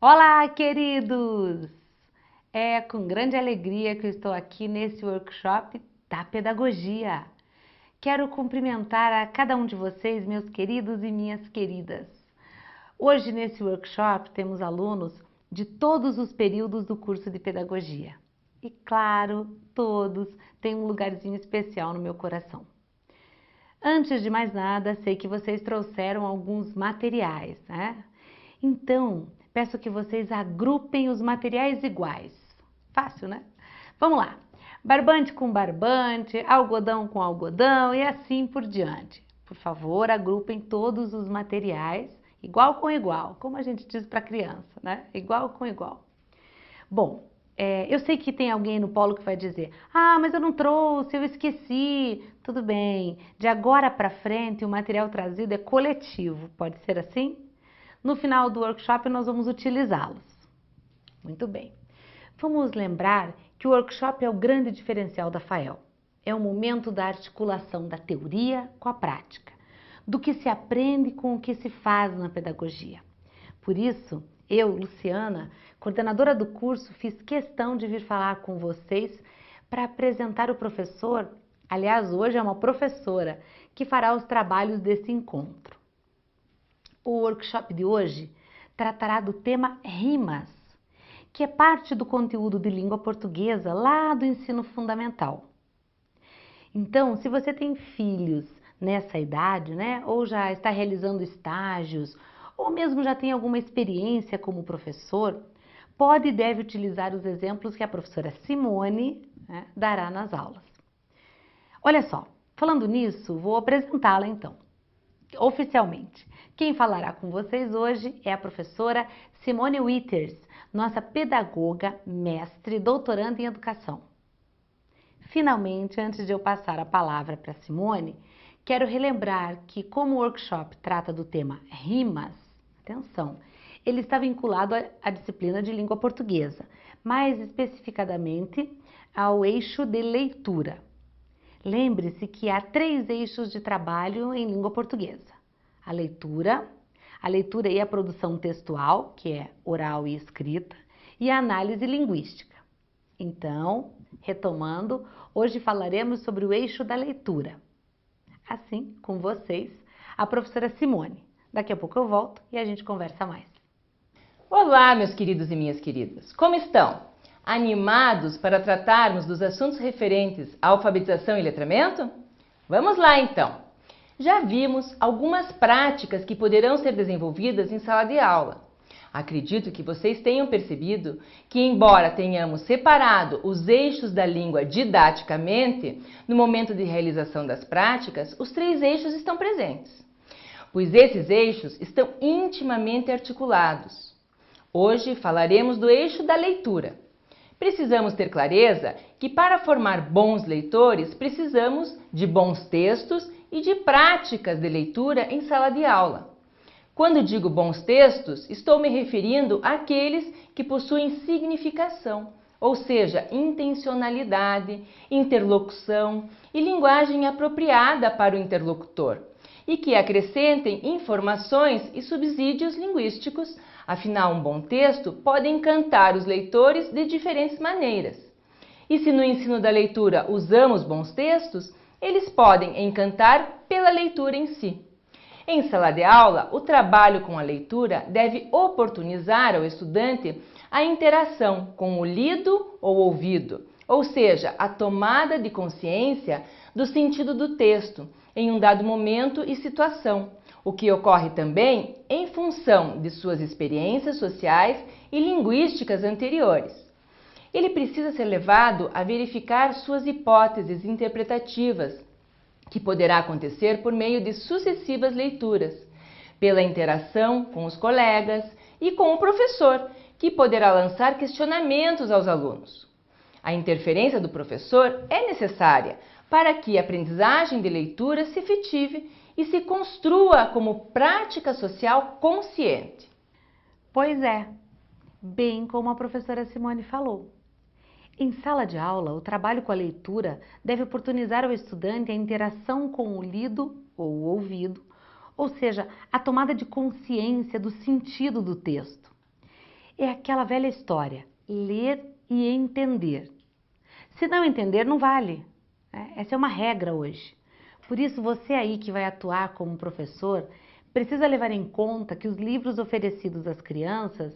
Olá, queridos! É com grande alegria que eu estou aqui nesse workshop da pedagogia. Quero cumprimentar a cada um de vocês, meus queridos e minhas queridas. Hoje, nesse workshop, temos alunos de todos os períodos do curso de pedagogia. E, claro, todos têm um lugarzinho especial no meu coração. Antes de mais nada, sei que vocês trouxeram alguns materiais, né? Então, peço que vocês agrupem os materiais iguais. Fácil, né? Vamos lá. Barbante com barbante, algodão com algodão e assim por diante. Por favor, agrupem todos os materiais, igual com igual, como a gente diz para criança, né? Igual com igual. Bom, eu sei que tem alguém no polo que vai dizer: ah, mas eu não trouxe, eu esqueci. Tudo bem, de agora para frente o material trazido é coletivo, pode ser assim? No final do workshop nós vamos utilizá-los. Muito bem. Vamos lembrar que o workshop é o grande diferencial da FAEL. É o momento da articulação da teoria com a prática, do que se aprende com o que se faz na pedagogia. Por isso, eu, Luciana, coordenadora do curso, fiz questão de vir falar com vocês para apresentar o professor, aliás, hoje é uma professora, que fará os trabalhos desse encontro. O workshop de hoje tratará do tema rimas, que é parte do conteúdo de língua portuguesa lá do ensino fundamental. Então, se você tem filhos nessa idade, né, ou já está realizando estágios, ou mesmo já tem alguma experiência como professor, pode e deve utilizar os exemplos que a professora Simone, né, dará nas aulas. Olha só, falando nisso, vou apresentá-la então, oficialmente. Quem falará com vocês hoje é a professora Simone Witters, nossa pedagoga, mestre, doutoranda em educação. Finalmente, antes de eu passar a palavra para Simone, quero relembrar que, como o workshop trata do tema rimas, atenção, ele está vinculado à disciplina de língua portuguesa, mais especificadamente ao eixo de leitura. Lembre-se que há 3 eixos de trabalho em língua portuguesa: a leitura e a produção textual, que é oral e escrita, e a análise linguística. Então, retomando, hoje falaremos sobre o eixo da leitura. Assim, com vocês, a professora Simone. Daqui a pouco eu volto e a gente conversa mais. Olá, meus queridos e minhas queridas. Como estão? Animados para tratarmos dos assuntos referentes à alfabetização e letramento? Vamos lá, então. Já vimos algumas práticas que poderão ser desenvolvidas em sala de aula. Acredito que vocês tenham percebido que, embora tenhamos separado os eixos da língua didaticamente, no momento de realização das práticas, os 3 eixos estão presentes, pois esses eixos estão intimamente articulados. Hoje falaremos do eixo da leitura. Precisamos ter clareza que, para formar bons leitores, precisamos de bons textos e de práticas de leitura em sala de aula. Quando digo bons textos, estou me referindo àqueles que possuem significação, ou seja, intencionalidade, interlocução e linguagem apropriada para o interlocutor, e que acrescentem informações e subsídios linguísticos. Afinal, um bom texto pode encantar os leitores de diferentes maneiras. E se no ensino da leitura usamos bons textos, eles podem encantar pela leitura em si. Em sala de aula, o trabalho com a leitura deve oportunizar ao estudante a interação com o lido ou ouvido, ou seja, a tomada de consciência do sentido do texto em um dado momento e situação, o que ocorre também em função de suas experiências sociais e linguísticas anteriores. Ele precisa ser levado a verificar suas hipóteses interpretativas, que poderá acontecer por meio de sucessivas leituras, pela interação com os colegas e com o professor, que poderá lançar questionamentos aos alunos. A interferência do professor é necessária para que a aprendizagem de leitura se efetive e se construa como prática social consciente. Pois é, bem como a professora Simone falou. Em sala de aula, o trabalho com a leitura deve oportunizar ao estudante a interação com o lido ou o ouvido, ou seja, a tomada de consciência do sentido do texto. É aquela velha história, ler e entender. Se não entender, não vale. Essa é uma regra hoje. Por isso, você aí que vai atuar como professor, precisa levar em conta que os livros oferecidos às crianças,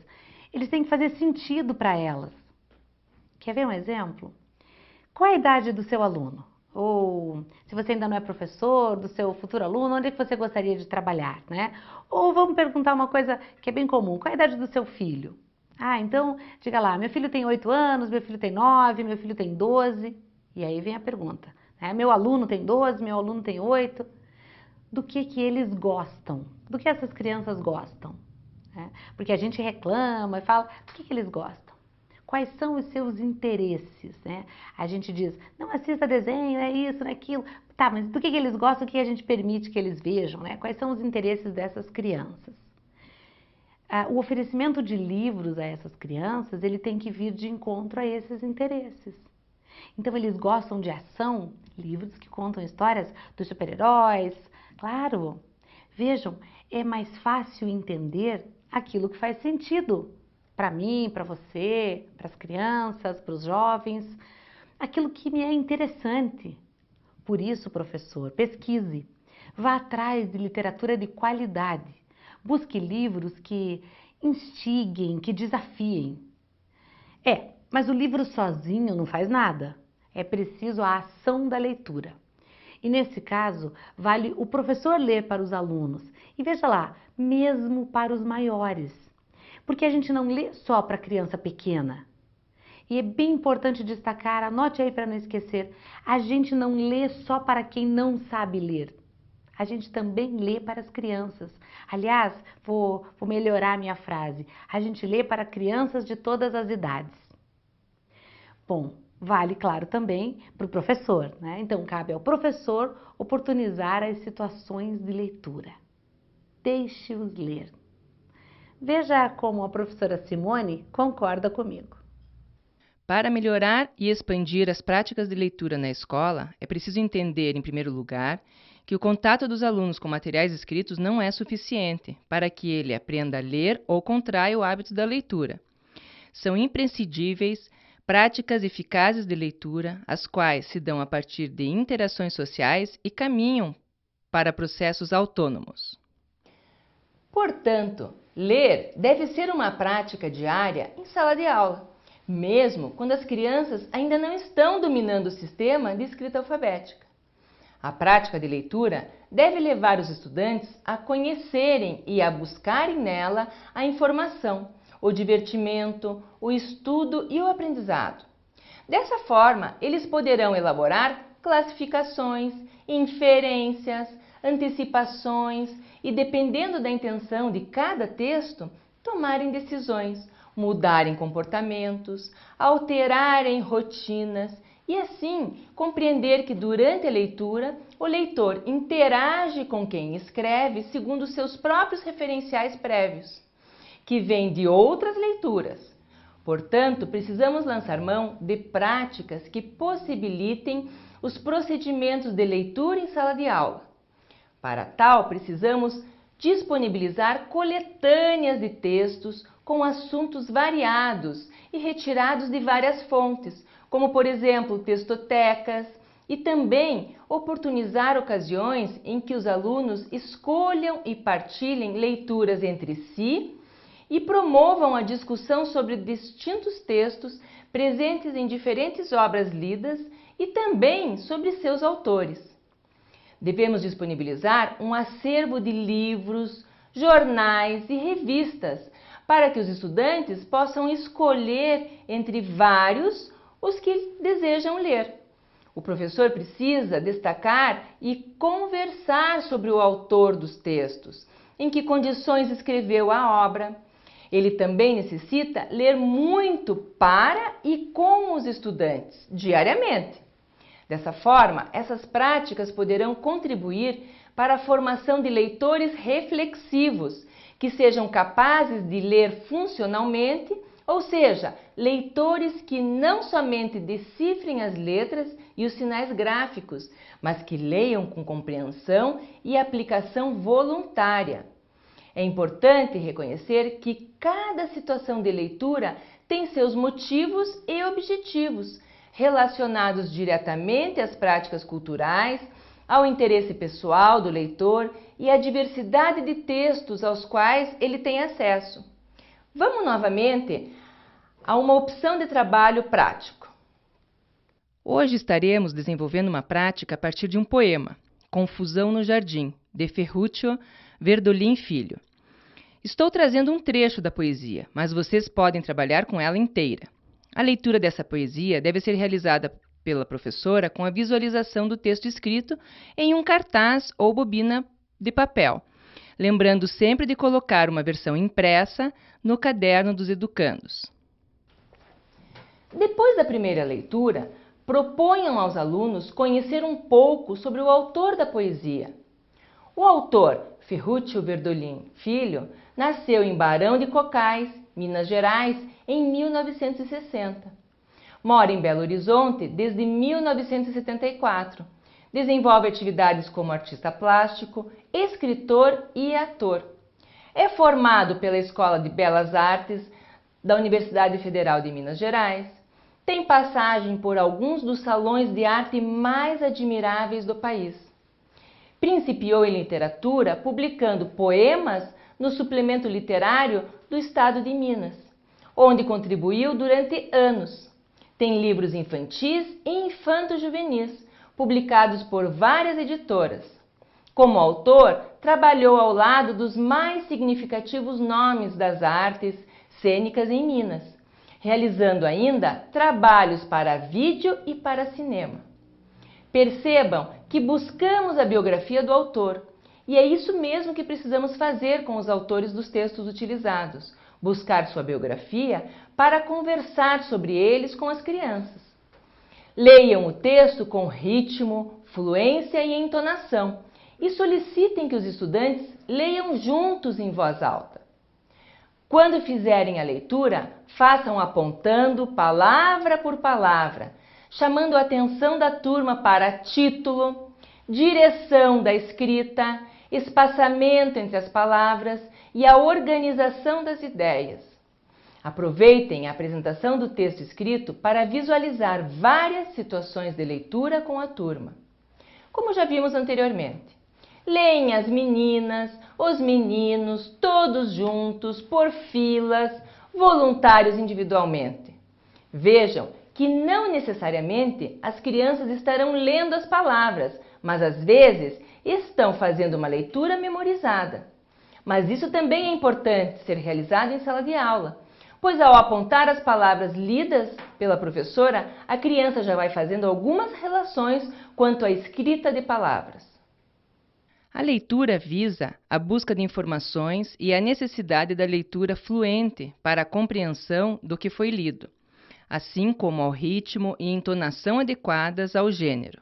eles têm que fazer sentido para elas. Quer ver um exemplo? Qual a idade do seu aluno? Ou, se você ainda não é professor, do seu futuro aluno, onde é que você gostaria de trabalhar, né? Ou vamos perguntar uma coisa que é bem comum, qual a idade do seu filho? Ah, então, diga lá, meu filho tem 8 anos, meu filho tem 9, meu filho tem 12. E aí vem a pergunta, né? Meu aluno tem 12, meu aluno tem 8. Do que eles gostam? Do que essas crianças gostam? Né? Porque a gente reclama e fala, do que eles gostam? Quais são os seus interesses, né? A gente diz, não assista desenho, é isso, não é aquilo. Tá, mas do que eles gostam, o que a gente permite que eles vejam, né? Quais são os interesses dessas crianças? O oferecimento de livros a essas crianças, ele tem que vir de encontro a esses interesses. Então, eles gostam de ação, livros que contam histórias dos super-heróis, claro. Vejam, é mais fácil entender aquilo que faz sentido para mim, para você, para as crianças, para os jovens, aquilo que me é interessante. Por isso, professor, pesquise, vá atrás de literatura de qualidade, busque livros que instiguem, que desafiem. Mas o livro sozinho não faz nada, é preciso a ação da leitura. E nesse caso, vale o professor ler para os alunos, e veja lá, mesmo para os maiores. Porque a gente não lê só para criança pequena. E é bem importante destacar, anote aí para não esquecer, a gente não lê só para quem não sabe ler. A gente também lê para as crianças. Aliás, vou melhorar a minha frase. A gente lê para crianças de todas as idades. Bom, vale, claro, também para o professor, né? Então, cabe ao professor oportunizar as situações de leitura. Deixe-os ler. Veja como a professora Simone concorda comigo. Para melhorar e expandir as práticas de leitura na escola, é preciso entender, em primeiro lugar, que o contato dos alunos com materiais escritos não é suficiente para que ele aprenda a ler ou contraia o hábito da leitura. São imprescindíveis práticas eficazes de leitura, as quais se dão a partir de interações sociais e caminham para processos autônomos. Portanto, ler deve ser uma prática diária em sala de aula, mesmo quando as crianças ainda não estão dominando o sistema de escrita alfabética. A prática de leitura deve levar os estudantes a conhecerem e a buscarem nela a informação, o divertimento, o estudo e o aprendizado. Dessa forma, eles poderão elaborar classificações, inferências, antecipações e, dependendo da intenção de cada texto, tomarem decisões, mudarem comportamentos, alterarem rotinas e, assim, compreender que durante a leitura o leitor interage com quem escreve segundo seus próprios referenciais prévios, que vêm de outras leituras. Portanto, precisamos lançar mão de práticas que possibilitem os procedimentos de leitura em sala de aula. Para tal, precisamos disponibilizar coletâneas de textos com assuntos variados e retirados de várias fontes, como, por exemplo, textotecas, e também oportunizar ocasiões em que os alunos escolham e partilhem leituras entre si e promovam a discussão sobre distintos textos presentes em diferentes obras lidas e também sobre seus autores. Devemos disponibilizar um acervo de livros, jornais e revistas para que os estudantes possam escolher entre vários os que desejam ler. O professor precisa destacar e conversar sobre o autor dos textos, em que condições escreveu a obra. Ele também necessita ler muito para e com os estudantes, diariamente. Dessa forma, essas práticas poderão contribuir para a formação de leitores reflexivos, que sejam capazes de ler funcionalmente, ou seja, leitores que não somente decifrem as letras e os sinais gráficos, mas que leiam com compreensão e aplicação voluntária. É importante reconhecer que cada situação de leitura tem seus motivos e objetivos, relacionados diretamente às práticas culturais, ao interesse pessoal do leitor e à diversidade de textos aos quais ele tem acesso. Vamos novamente a uma opção de trabalho prático. Hoje estaremos desenvolvendo uma prática a partir de um poema, Confusão no Jardim, de Ferruccio Verdolin Filho. Estou trazendo um trecho da poesia, mas vocês podem trabalhar com ela inteira. A leitura dessa poesia deve ser realizada pela professora com a visualização do texto escrito em um cartaz ou bobina de papel, lembrando sempre de colocar uma versão impressa no caderno dos educandos. Depois da primeira leitura, proponham aos alunos conhecer um pouco sobre o autor da poesia. O autor, Ferruccio Verdolin Filho, nasceu em Barão de Cocais, Minas Gerais, em 1960. Mora em Belo Horizonte desde 1974. Desenvolve atividades como artista plástico, escritor e ator. É formado pela Escola de Belas Artes da Universidade Federal de Minas Gerais. Tem passagem por alguns dos salões de arte mais admiráveis do país. Principiou em literatura publicando poemas no suplemento literário do Estado de Minas, onde contribuiu durante anos. Tem livros infantis e infanto-juvenis, publicados por várias editoras. Como autor, trabalhou ao lado dos mais significativos nomes das artes cênicas em Minas, realizando ainda trabalhos para vídeo e para cinema. Percebam que buscamos a biografia do autor, e é isso mesmo que precisamos fazer com os autores dos textos utilizados, buscar sua biografia para conversar sobre eles com as crianças. Leiam o texto com ritmo, fluência e entonação e solicitem que os estudantes leiam juntos em voz alta. Quando fizerem a leitura, façam apontando palavra por palavra, chamando a atenção da turma para título, direção da escrita, espaçamento entre as palavras e a organização das ideias. Aproveitem a apresentação do texto escrito para visualizar várias situações de leitura com a turma. Como já vimos anteriormente, leem as meninas, os meninos, todos juntos, por filas, voluntários individualmente. Vejam que não necessariamente as crianças estarão lendo as palavras, mas às vezes estão fazendo uma leitura memorizada. Mas isso também é importante ser realizado em sala de aula, pois ao apontar as palavras lidas pela professora, a criança já vai fazendo algumas relações quanto à escrita de palavras. A leitura visa a busca de informações e a necessidade da leitura fluente para a compreensão do que foi lido, assim como ao ritmo e entonação adequadas ao gênero.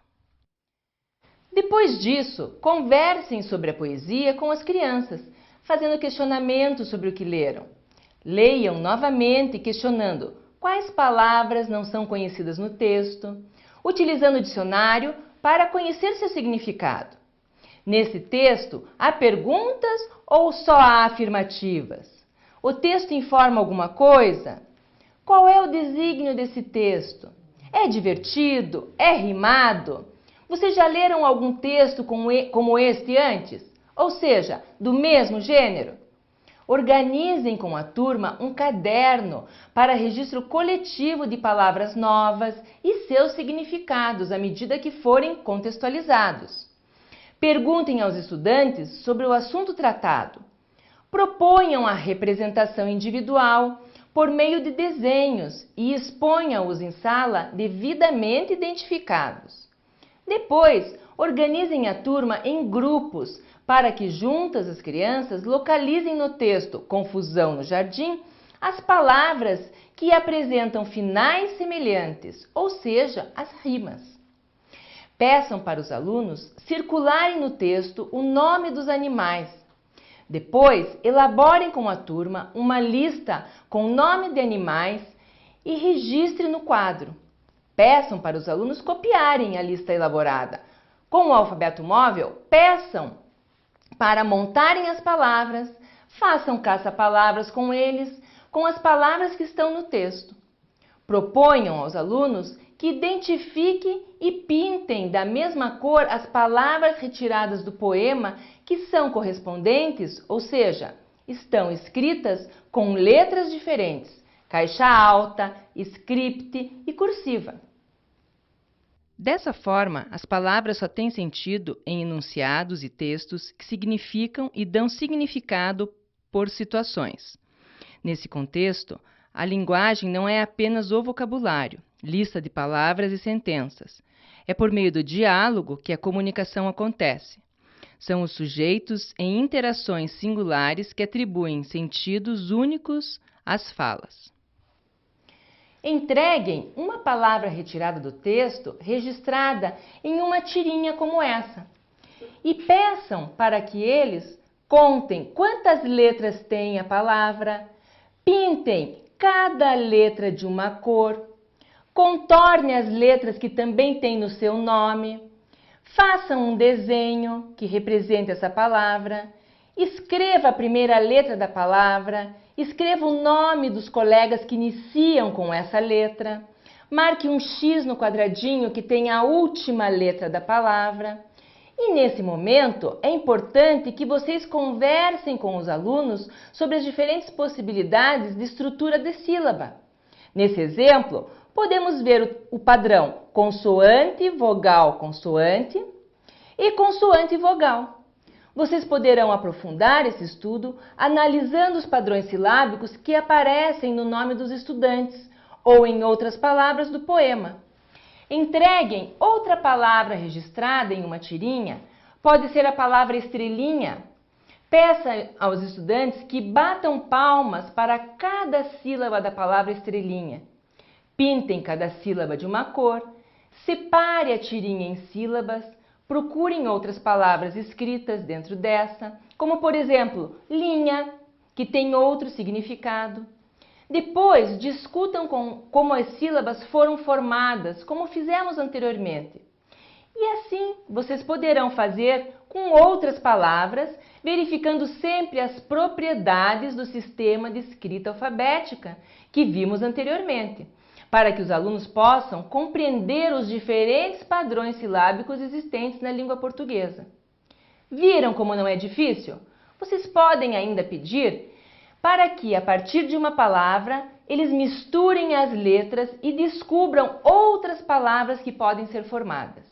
Depois disso, conversem sobre a poesia com as crianças, fazendo questionamentos sobre o que leram. Leiam novamente questionando quais palavras não são conhecidas no texto, utilizando o dicionário para conhecer seu significado. Nesse texto, há perguntas ou só há afirmativas? O texto informa alguma coisa? Qual é o desígnio desse texto? É divertido? É rimado? Vocês já leram algum texto como este antes? Ou seja, do mesmo gênero? Organizem com a turma um caderno para registro coletivo de palavras novas e seus significados à medida que forem contextualizados. Perguntem aos estudantes sobre o assunto tratado. Proponham a representação individual por meio de desenhos e exponham-os em sala devidamente identificados. Depois, organizem a turma em grupos para que juntas as crianças localizem no texto Confusão no Jardim as palavras que apresentam finais semelhantes, ou seja, as rimas. Peçam para os alunos circularem no texto o nome dos animais. Depois, elaborem com a turma uma lista com o nome de animais e registre no quadro. Peçam para os alunos copiarem a lista elaborada. Com o alfabeto móvel, peçam para montarem as palavras, Façam caça-palavras com eles, com as palavras que estão no texto. Proponham aos alunos que identifiquem e pintem da mesma cor as palavras retiradas do poema que são correspondentes, ou seja, estão escritas com letras diferentes, caixa alta, script e cursiva. Dessa forma, as palavras só têm sentido em enunciados e textos que significam e dão significado por situações. Nesse contexto, a linguagem não é apenas o vocabulário, lista de palavras e sentenças. É por meio do diálogo que a comunicação acontece. São os sujeitos em interações singulares que atribuem sentidos únicos às falas. Entreguem uma palavra retirada do texto, registrada em uma tirinha como essa, e peçam para que eles contem quantas letras tem a palavra, pintem cada letra de uma cor, contorne as letras que também tem no seu nome, façam um desenho que represente essa palavra, escreva a primeira letra da palavra, escreva o nome dos colegas que iniciam com essa letra, marque um X no quadradinho que tem a última letra da palavra. E nesse momento é importante que vocês conversem com os alunos sobre as diferentes possibilidades de estrutura de sílaba. Nesse exemplo, podemos ver o padrão consoante, vogal, consoante e consoante, vogal. Vocês poderão aprofundar esse estudo analisando os padrões silábicos que aparecem no nome dos estudantes ou em outras palavras do poema. Entreguem outra palavra registrada em uma tirinha, pode ser a palavra estrelinha. Peça aos estudantes que batam palmas para cada sílaba da palavra estrelinha. Pintem cada sílaba de uma cor, separe a tirinha em sílabas, procurem outras palavras escritas dentro dessa, como por exemplo, linha, que tem outro significado. Depois, discutam como as sílabas foram formadas, como fizemos anteriormente. E assim, vocês poderão fazer com outras palavras, verificando sempre as propriedades do sistema de escrita alfabética que vimos anteriormente, para que os alunos possam compreender os diferentes padrões silábicos existentes na língua portuguesa. Viram como não é difícil? Vocês podem ainda pedir para que, a partir de uma palavra, eles misturem as letras e descubram outras palavras que podem ser formadas.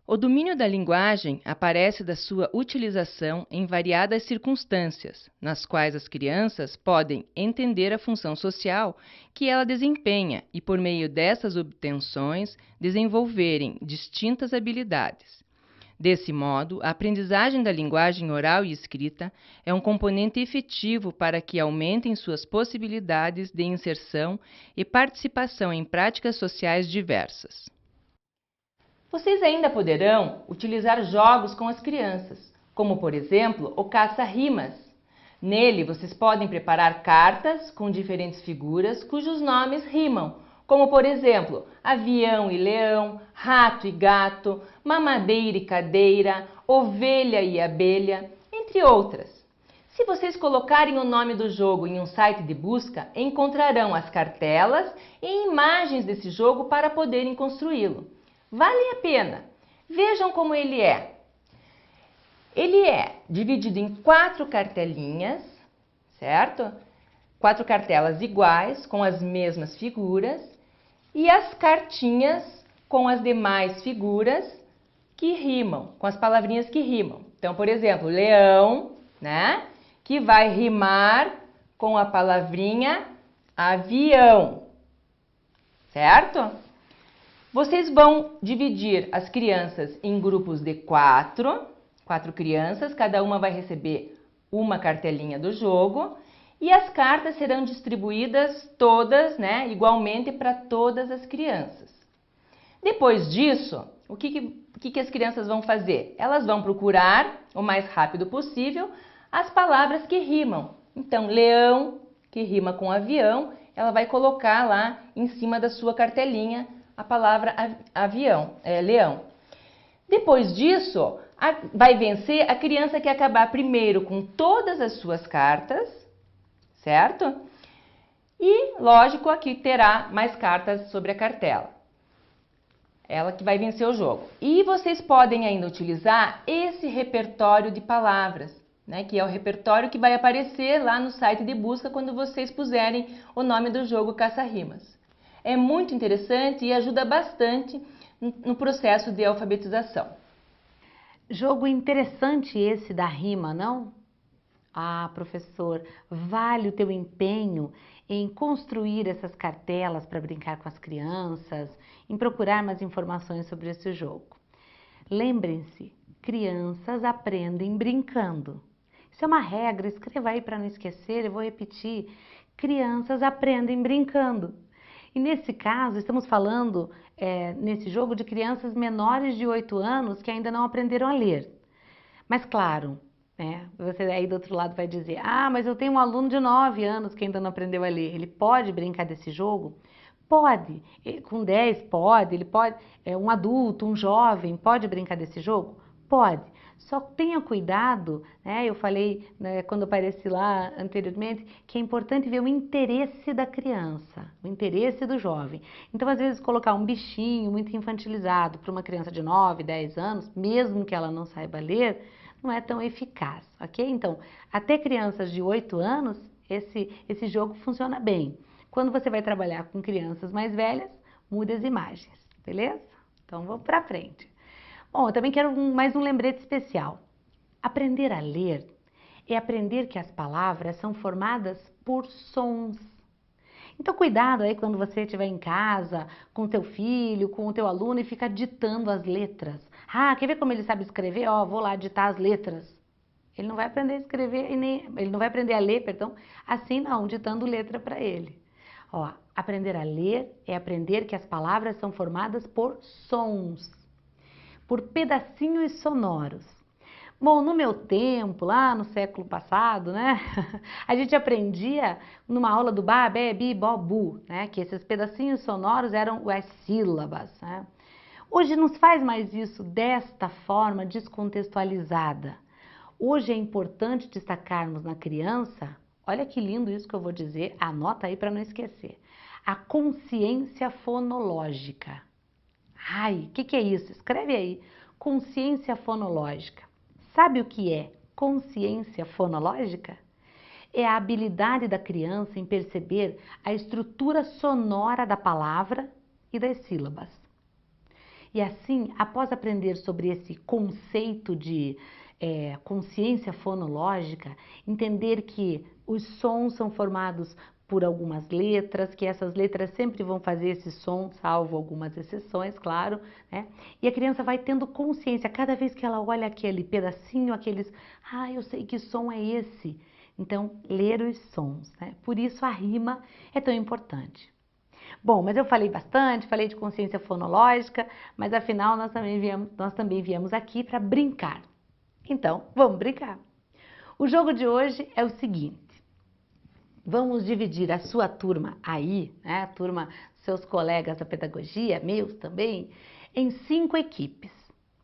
O domínio da linguagem aparece da sua utilização em variadas circunstâncias, nas quais as crianças podem entender a função social que ela desempenha e, por meio dessas obtenções, desenvolverem distintas habilidades. Desse modo, a aprendizagem da linguagem oral e escrita é um componente efetivo para que aumentem suas possibilidades de inserção e participação em práticas sociais diversas. Vocês ainda poderão utilizar jogos com as crianças, como por exemplo o caça-rimas. Nele vocês podem preparar cartas com diferentes figuras cujos nomes rimam, como por exemplo avião e leão, rato e gato, mamadeira e cadeira, ovelha e abelha, entre outras. Se vocês colocarem o nome do jogo em um site de busca, encontrarão as cartelas e imagens desse jogo para poderem construí-lo. Vale a pena. Vejam como ele é. Ele é dividido em 4 cartelinhas, certo? 4 cartelas iguais, com as mesmas figuras, e as cartinhas com as demais figuras que rimam, com as palavrinhas que rimam. Então, por exemplo, leão, né? Que vai rimar com a palavrinha avião, certo? Vocês vão dividir as crianças em grupos de 4 crianças, cada uma vai receber uma cartelinha do jogo e as cartas serão distribuídas todas, né, igualmente para todas as crianças. Depois disso, o que as crianças vão fazer? Elas vão procurar, o mais rápido possível, as palavras que rimam. Então, leão, que rima com avião, ela vai colocar lá em cima da sua cartelinha a palavra avião, leão. Depois disso, vai vencer a criança que acabar primeiro com todas as suas cartas, certo? E, lógico, aqui terá mais cartas sobre a cartela. Ela que vai vencer o jogo. E vocês podem ainda utilizar esse repertório de palavras, né? Que é o repertório que vai aparecer lá no site de busca quando vocês puserem o nome do jogo Caça-Rimas. É muito interessante e ajuda bastante no processo de alfabetização. Jogo interessante esse da rima, não? Ah, professor, vale o teu empenho em construir essas cartelas para brincar com as crianças, em procurar mais informações sobre esse jogo. Lembrem-se, crianças aprendem brincando. Isso é uma regra, escreva aí para não esquecer, eu vou repetir. Crianças aprendem brincando. E nesse caso, estamos falando, nesse jogo, de crianças menores de 8 anos que ainda não aprenderam a ler. Mas claro, né, você aí do outro lado vai dizer, ah, mas eu tenho um aluno de 9 anos que ainda não aprendeu a ler. Ele pode brincar desse jogo? Pode. Com 10 pode, ele pode, um adulto, um jovem, pode brincar desse jogo? Pode. Só tenha cuidado, né? Eu falei, né, quando apareci lá anteriormente, que é importante ver o interesse da criança, o interesse do jovem. Então, às vezes, colocar um bichinho muito infantilizado para uma criança de 9, 10 anos, mesmo que ela não saiba ler, não é tão eficaz, ok? Então, até crianças de 8 anos, esse jogo funciona bem. Quando você vai trabalhar com crianças mais velhas, mude as imagens, beleza? Então, vamos para frente. Bom, eu também quero mais um lembrete especial. Aprender a ler é aprender que as palavras são formadas por sons. Então, cuidado aí quando você estiver em casa, com o teu filho, com o teu aluno e fica ditando as letras. Ah, quer ver como ele sabe escrever? Ó, vou lá ditar as letras. Ele não vai aprender a escrever, ele não vai aprender a ler, perdão, assim não, ditando letra para ele. Ó, aprender a ler é aprender que as palavras são formadas por sons, por pedacinhos sonoros. Bom, no meu tempo, lá no século passado, né, a gente aprendia numa aula do ba, be, bi, bo, bu, né, que esses pedacinhos sonoros eram as sílabas, né. Hoje não se faz mais isso desta forma descontextualizada. Hoje é importante destacarmos na criança, olha que lindo isso que eu vou dizer, anota aí para não esquecer, a consciência fonológica. Ai, o que é isso? Escreve aí, consciência fonológica. Sabe o que é consciência fonológica? É a habilidade da criança em perceber a estrutura sonora da palavra e das sílabas. E assim, após aprender sobre esse conceito de consciência fonológica, entender que os sons são formados por algumas letras, que essas letras sempre vão fazer esse som, salvo algumas exceções, claro, né? E a criança vai tendo consciência, cada vez que ela olha aquele pedacinho, aqueles, eu sei que som é esse. Então, ler os sons, né? Por isso a rima é tão importante. Bom, mas eu falei bastante, falei de consciência fonológica, mas afinal nós também viemos aqui para brincar. Então, vamos brincar. O jogo de hoje é o seguinte. Vamos dividir a sua turma aí, né, a turma, seus colegas da pedagogia, meus também, em 5 equipes,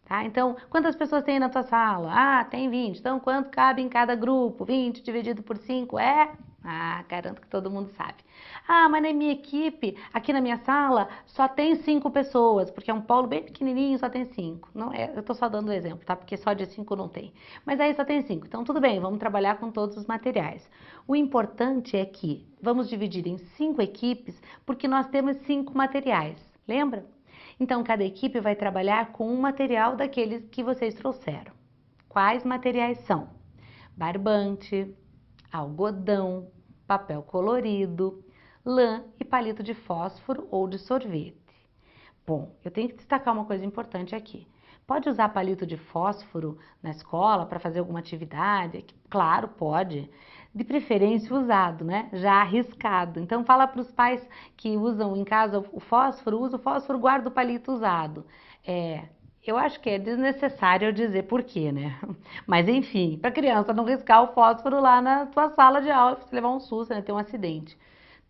tá? Então, quantas pessoas tem na tua sala? Ah, tem 20. Então, quanto cabe em cada grupo? 20 dividido por 5 é? Garanto que todo mundo sabe. Mas na minha equipe, aqui na minha sala, só tem 5 pessoas, porque é um polo bem pequenininho, só tem 5. Não é, eu tô só dando um exemplo, tá? Porque só de 5 não tem. Mas aí só tem 5. Então, tudo bem, vamos trabalhar com todos os materiais. O importante é que vamos dividir em 5 equipes, porque nós temos 5 materiais. Lembra? Então, cada equipe vai trabalhar com um material daqueles que vocês trouxeram. Quais materiais são? Barbante, algodão, papel colorido, lã e palito de fósforo ou de sorvete. Bom, eu tenho que destacar uma coisa importante aqui. Pode usar palito de fósforo na escola para fazer alguma atividade? Claro, pode. De preferência usado, né? Já arriscado. Então fala para os pais que usam em casa o fósforo, usa o fósforo, guarda o palito usado. Eu acho que é desnecessário eu dizer por quê, né? Mas enfim, para a criança não riscar o fósforo lá na tua sala de aula, se levar um susto, né? Ter um acidente.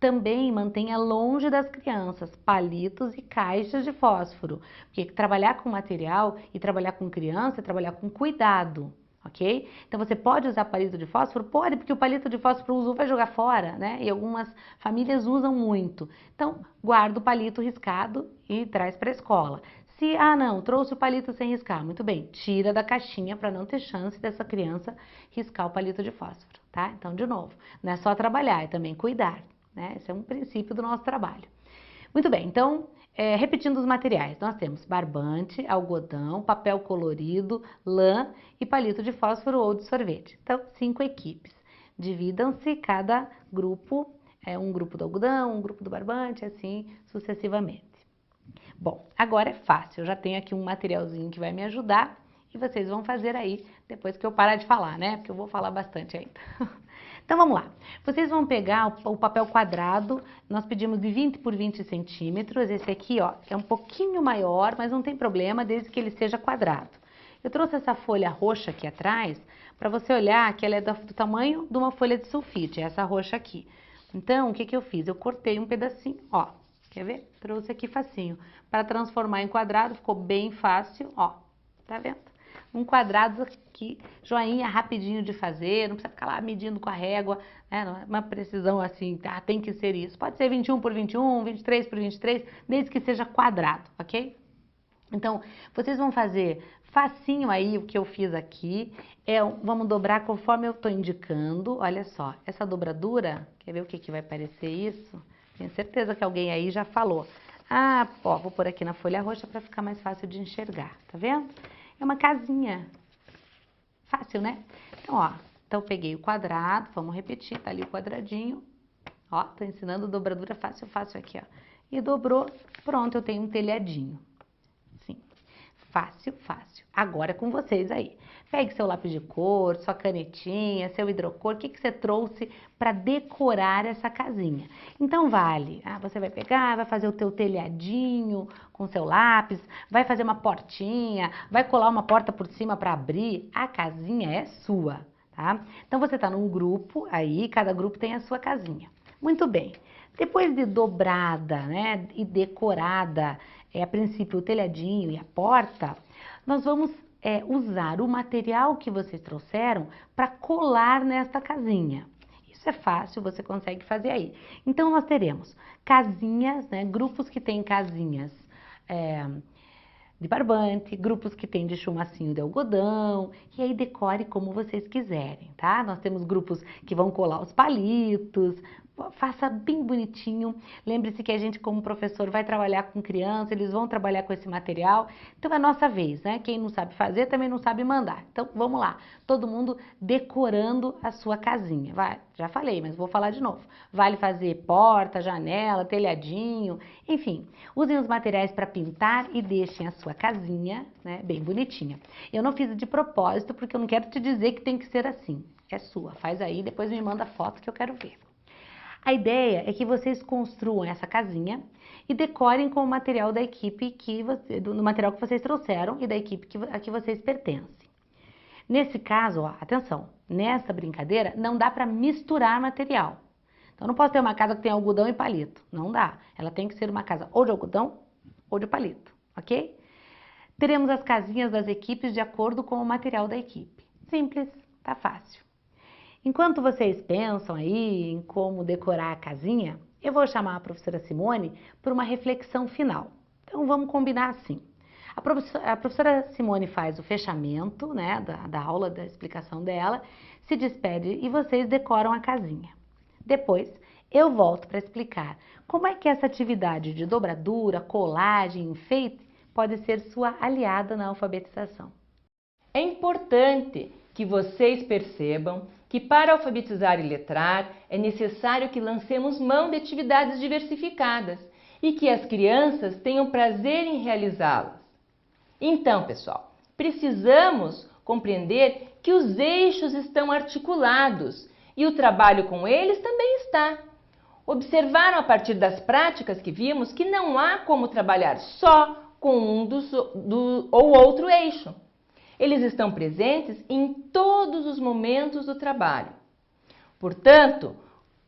Também mantenha longe das crianças palitos e caixas de fósforo, porque trabalhar com material e trabalhar com criança é trabalhar com cuidado, ok? Então você pode usar palito de fósforo? Pode, porque o palito de fósforo usou vai jogar fora, né? E algumas famílias usam muito. Então guarda o palito riscado e traz para a escola. Se, não, trouxe o palito sem riscar, muito bem, tira da caixinha para não ter chance dessa criança riscar o palito de fósforo, tá? Então, de novo, não é só trabalhar, é também cuidar, né? Esse é um princípio do nosso trabalho. Muito bem, então, repetindo os materiais, nós temos barbante, algodão, papel colorido, lã e palito de fósforo ou de sorvete. Então, 5 equipes. Dividam-se cada grupo, um grupo do algodão, um grupo do barbante, assim sucessivamente. Bom, agora é fácil, eu já tenho aqui um materialzinho que vai me ajudar e vocês vão fazer aí depois que eu parar de falar, né? Porque eu vou falar bastante ainda. Então vamos lá, vocês vão pegar o papel quadrado, nós pedimos de 20 por 20 centímetros, esse aqui ó, é um pouquinho maior, mas não tem problema desde que ele seja quadrado. Eu trouxe essa folha roxa aqui atrás para você olhar que ela é do tamanho de uma folha de sulfite, essa roxa aqui. Então o que que eu fiz? Eu cortei um pedacinho, ó. Quer ver? Trouxe aqui facinho. Para transformar em quadrado, ficou bem fácil, ó. Tá vendo? Um quadrado aqui, joinha, rapidinho de fazer, não precisa ficar lá medindo com a régua, né? Não é uma precisão assim, tá? Tem que ser isso. Pode ser 21 por 21, 23 por 23, desde que seja quadrado, ok? Então, vocês vão fazer facinho aí o que eu fiz aqui, vamos dobrar conforme eu tô indicando, olha só, essa dobradura, quer ver o que que vai parecer isso? Tenho certeza que alguém aí já falou. Ó, vou pôr aqui na folha roxa para ficar mais fácil de enxergar, tá vendo? É uma casinha. Fácil, né? Então, ó, eu peguei o quadrado, vamos repetir, tá ali o quadradinho. Ó, tô ensinando dobradura fácil, fácil aqui, ó. E dobrou, pronto, eu tenho um telhadinho. Sim, fácil, fácil. Agora é com vocês aí. Pegue seu lápis de cor, sua canetinha, seu hidrocor, o que que você trouxe para decorar essa casinha. Então vale, você vai pegar, vai fazer o teu telhadinho com seu lápis, vai fazer uma portinha, vai colar uma porta por cima para abrir, a casinha é sua, tá? Então você tá num grupo aí, cada grupo tem a sua casinha. Muito bem, depois de dobrada, né, e decorada, a princípio o telhadinho e a porta, nós vamos usar o material que vocês trouxeram para colar nesta casinha. Isso é fácil, você consegue fazer aí. Então, nós teremos casinhas, né, grupos que têm casinhas de barbante, grupos que têm de chumacinho de algodão, e aí decore como vocês quiserem, tá? Nós temos grupos que vão colar os palitos, faça bem bonitinho. Lembre-se que a gente, como professor, vai trabalhar com criança, eles vão trabalhar com esse material. Então é a nossa vez, né? Quem não sabe fazer também não sabe mandar. Então vamos lá, todo mundo decorando a sua casinha. Vai, já falei, mas vou falar de novo. Vale fazer porta, janela, telhadinho, enfim. Usem os materiais para pintar e deixem a sua casinha, né, bem bonitinha. Eu não fiz de propósito porque eu não quero te dizer que tem que ser assim. É sua, faz aí, depois me manda foto que eu quero ver. A ideia é que vocês construam essa casinha e decorem com o material da equipe do material que vocês trouxeram e da equipe a que vocês pertencem. Nesse caso, ó, atenção, nessa brincadeira não dá para misturar material. Então não posso ter uma casa que tem algodão e palito, não dá. Ela tem que ser uma casa ou de algodão ou de palito, ok? Teremos as casinhas das equipes de acordo com o material da equipe. Simples, tá fácil. Enquanto vocês pensam aí em como decorar a casinha, eu vou chamar a professora Simone para uma reflexão final. Então vamos combinar assim. A professora Simone faz o fechamento, né, da aula, da explicação dela, se despede e vocês decoram a casinha. Depois eu volto para explicar como é que essa atividade de dobradura, colagem, enfeite pode ser sua aliada na alfabetização. É importante que vocês percebam que para alfabetizar e letrar é necessário que lancemos mão de atividades diversificadas e que as crianças tenham prazer em realizá-las. Então, pessoal, precisamos compreender que os eixos estão articulados e o trabalho com eles também está. Observaram a partir das práticas que vimos que não há como trabalhar só com um ou outro eixo. Eles estão presentes em todos os momentos do trabalho. Portanto,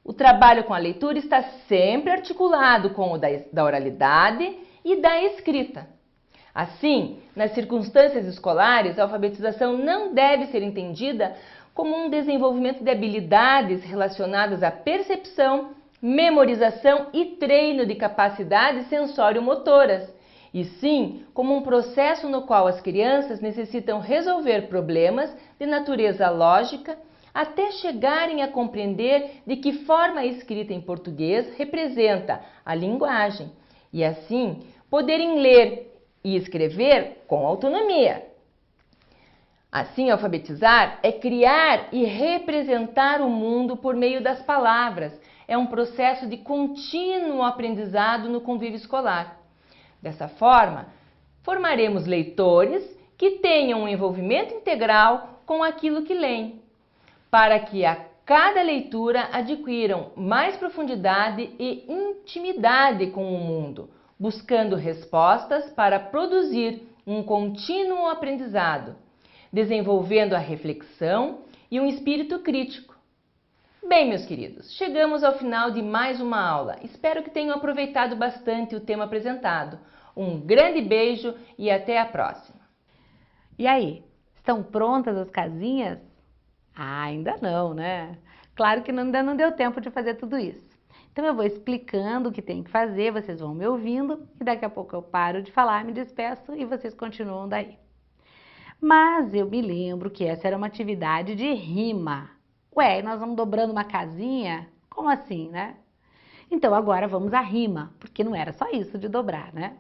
O trabalho com a leitura está sempre articulado com o da oralidade e da escrita. Assim, nas circunstâncias escolares, a alfabetização não deve ser entendida como um desenvolvimento de habilidades relacionadas à percepção, memorização e treino de capacidades sensório-motoras, e sim como um processo no qual as crianças necessitam resolver problemas de natureza lógica até chegarem a compreender de que forma a escrita em português representa a linguagem e, assim, poderem ler e escrever com autonomia. Assim, alfabetizar é criar e representar o mundo por meio das palavras. É um processo de contínuo aprendizado no convívio escolar. Dessa forma, formaremos leitores que tenham um envolvimento integral com aquilo que leem, para que a cada leitura adquiram mais profundidade e intimidade com o mundo, buscando respostas para produzir um contínuo aprendizado, desenvolvendo a reflexão e um espírito crítico. Bem, meus queridos, chegamos ao final de mais uma aula. Espero que tenham aproveitado bastante o tema apresentado. Um grande beijo e até a próxima! E aí, estão prontas as casinhas? Ah, ainda não, né? Claro que ainda não deu tempo de fazer tudo isso. Então eu vou explicando o que tem que fazer, vocês vão me ouvindo e daqui a pouco eu paro de falar, me despeço e vocês continuam daí. Mas eu me lembro que essa era uma atividade de rima. Ué, nós vamos dobrando uma casinha? Como assim, né? Então agora vamos à rima, porque não era só isso de dobrar, né?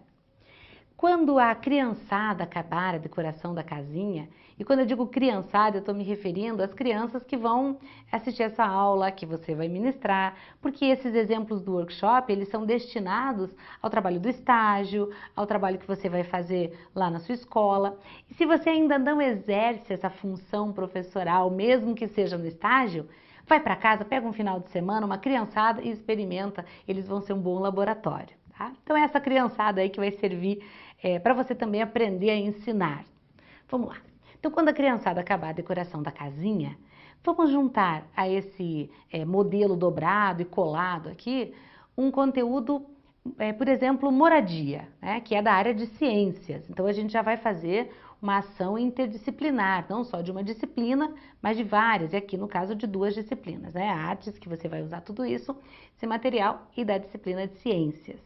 Quando a criançada acabar a decoração da casinha, e quando eu digo criançada, eu estou me referindo às crianças que vão assistir essa aula que você vai ministrar, porque esses exemplos do workshop, eles são destinados ao trabalho do estágio, ao trabalho que você vai fazer lá na sua escola. E se você ainda não exerce essa função professoral, mesmo que seja no estágio, vai para casa, pega um final de semana, uma criançada e experimenta, eles vão ser um bom laboratório. Tá? Então é essa criançada aí que vai servir para você também aprender a ensinar. Vamos lá. Então, quando a criançada acabar a decoração da casinha, vamos juntar a esse modelo dobrado e colado aqui um conteúdo, por exemplo, moradia, né, que é da área de ciências. Então, a gente já vai fazer uma ação interdisciplinar, não só de uma disciplina, mas de várias, e aqui no caso de 2 disciplinas, né, artes, que você vai usar tudo isso, esse material, e da disciplina de ciências.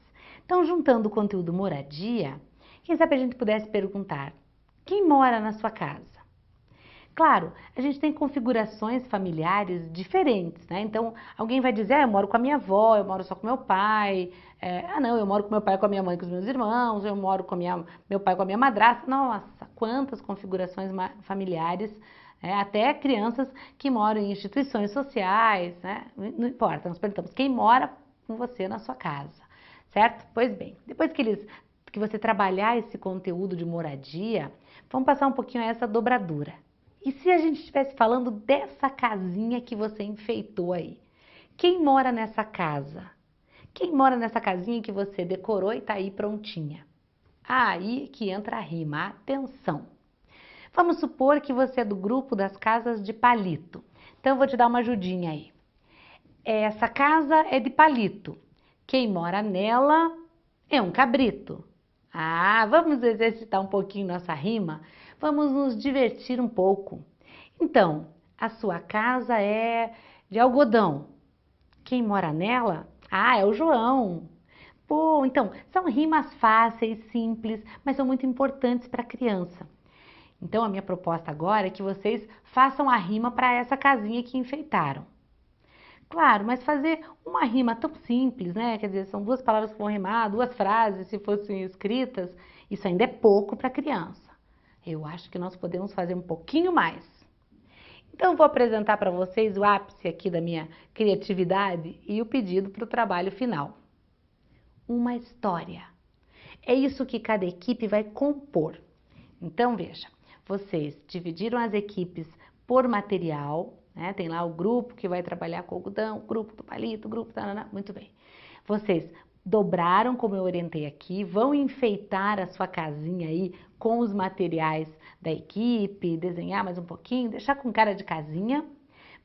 Então, juntando o conteúdo moradia, quem sabe a gente pudesse perguntar, quem mora na sua casa? Claro, a gente tem configurações familiares diferentes, né? Então, alguém vai dizer, eu moro com a minha avó, eu moro só com meu pai, não, eu moro com meu pai, com a minha mãe, com os meus irmãos, eu moro com meu pai, com a minha madrasta. Nossa, quantas configurações familiares, até crianças que moram em instituições sociais, né? Não importa, nós perguntamos, quem mora com você na sua casa, certo? Pois bem, depois que você trabalhar esse conteúdo de moradia, vamos passar um pouquinho a essa dobradura. E se a gente estivesse falando dessa casinha que você enfeitou aí? Quem mora nessa casa? Quem mora nessa casinha que você decorou e está aí prontinha? Aí que entra a rima, atenção! Vamos supor que você é do grupo das casas de palito. Então eu vou te dar uma ajudinha aí. Essa casa é de palito. Quem mora nela é um cabrito. Ah, vamos exercitar um pouquinho nossa rima? Vamos nos divertir um pouco. Então, a sua casa é de algodão. Quem mora nela? Ah, é o João. Pô, então, são rimas fáceis, simples, mas são muito importantes para a criança. Então, a minha proposta agora é que vocês façam a rima para essa casinha que enfeitaram. Claro, mas fazer uma rima tão simples, né? Quer dizer, são 2 palavras que vão rimar, 2 frases, se fossem escritas, isso ainda é pouco para a criança. Eu acho que nós podemos fazer um pouquinho mais. Então, eu vou apresentar para vocês o ápice aqui da minha criatividade e o pedido para o trabalho final. Uma história. É isso que cada equipe vai compor. Então, veja, vocês dividiram as equipes por material, né? Tem lá o grupo que vai trabalhar com o algodão, o grupo do palito, o grupo da... Muito bem. Vocês dobraram, como eu orientei aqui, vão enfeitar a sua casinha aí com os materiais da equipe, desenhar mais um pouquinho, deixar com cara de casinha.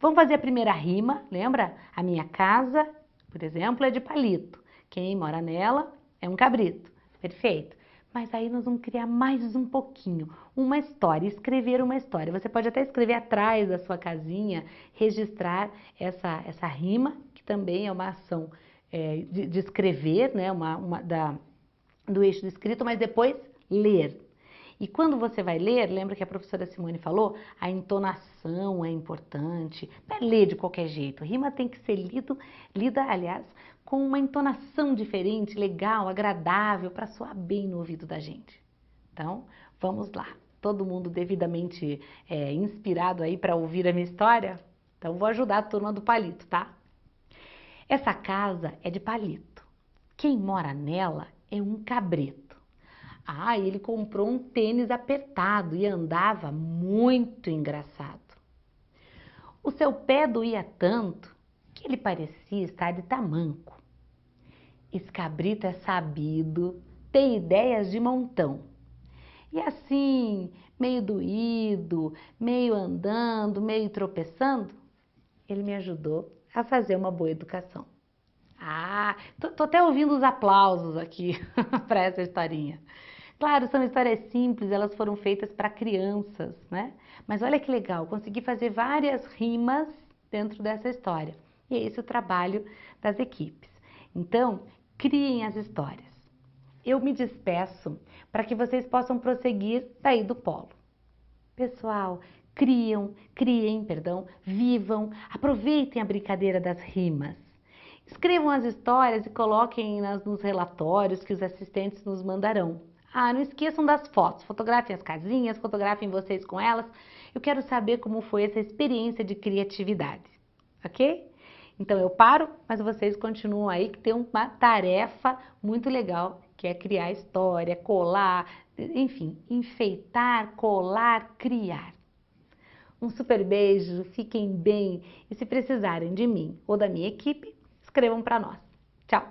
Vamos fazer a primeira rima, lembra? A minha casa, por exemplo, é de palito. Quem mora nela é um cabrito. Perfeito. Mas aí nós vamos criar mais um pouquinho, uma história, escrever uma história. Você pode até escrever atrás da sua casinha, registrar essa rima, que também é uma ação de escrever, né? Do eixo do escrito, mas depois ler. E quando você vai ler, lembra que a professora Simone falou? A entonação é importante. Não é ler de qualquer jeito. Rima tem que ser lida, aliás, com uma entonação diferente, legal, agradável, para soar bem no ouvido da gente. Então, vamos lá. Todo mundo devidamente inspirado aí para ouvir a minha história? Então, vou ajudar a turma do palito, tá? Essa casa é de palito. Quem mora nela é um cabrito. Ah, ele comprou um tênis apertado e andava muito engraçado. O seu pé doía tanto que ele parecia estar de tamanco. Esse cabrito é sabido, tem ideias de montão. E assim, meio doído, meio andando, meio tropeçando, ele me ajudou a fazer uma boa educação. Ah, tô até ouvindo os aplausos aqui para essa historinha. Claro, são histórias simples, elas foram feitas para crianças, né? Mas olha que legal, consegui fazer várias rimas dentro dessa história. E é esse o trabalho das equipes. Então, criem as histórias. Eu me despeço para que vocês possam prosseguir daí do polo. Pessoal, criem, vivam, aproveitem a brincadeira das rimas. Escrevam as histórias e coloquem-nas nos relatórios que os assistentes nos mandarão. Ah, não esqueçam das fotos, fotografem as casinhas, fotografem vocês com elas. Eu quero saber como foi essa experiência de criatividade, ok? Então eu paro, mas vocês continuam aí que tem uma tarefa muito legal, que é criar história, colar, enfim, enfeitar, colar, criar. Um super beijo, fiquem bem e se precisarem de mim ou da minha equipe, escrevam para nós. Tchau!